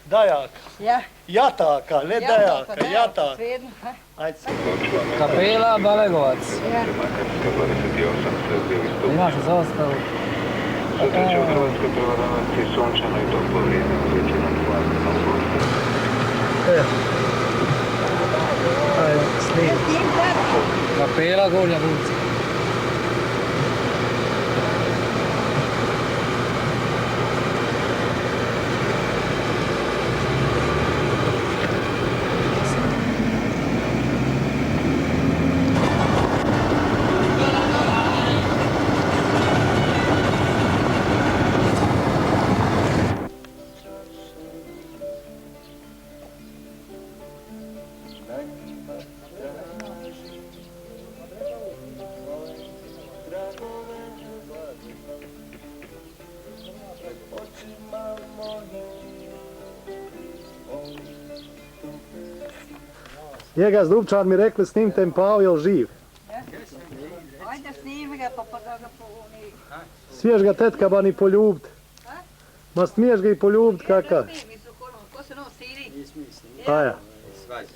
Dajaka. Ja. Jataka, ne dajaka, jataka. Ajde. Kapela Balegovac. Ja. Imaš zastavu. Sreće u Hrvatskoj prevladavati sunčano i toplo vrijeme, većinom hladno u Bosni. Ajde, snim. Kapela Gornja Vunca. Njega s Dubčan mi rekli snimte im Pao, jel živ? Ajde snimi ga pa da ga povuni. Smiješ ga tetka ba ni poljubit. Ma smiješ ga i poljubit kakav. Ko se nosi iri? Aja.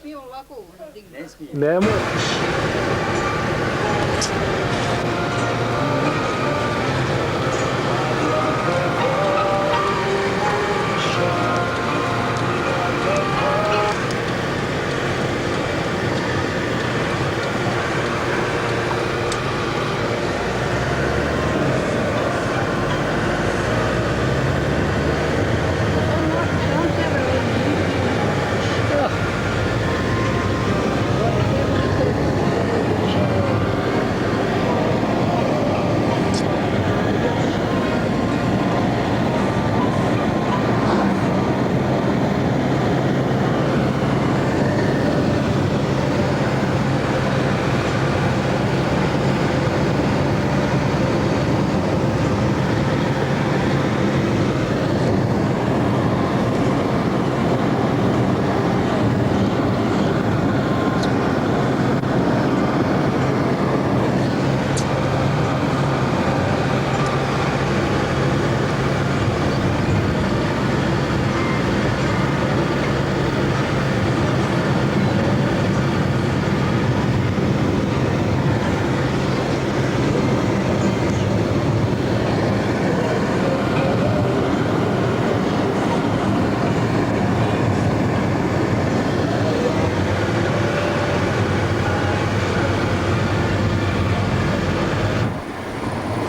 Smiju ovako digne. Nemoj.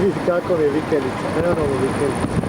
Vidi kako je vikendica, evo ovo vikendica.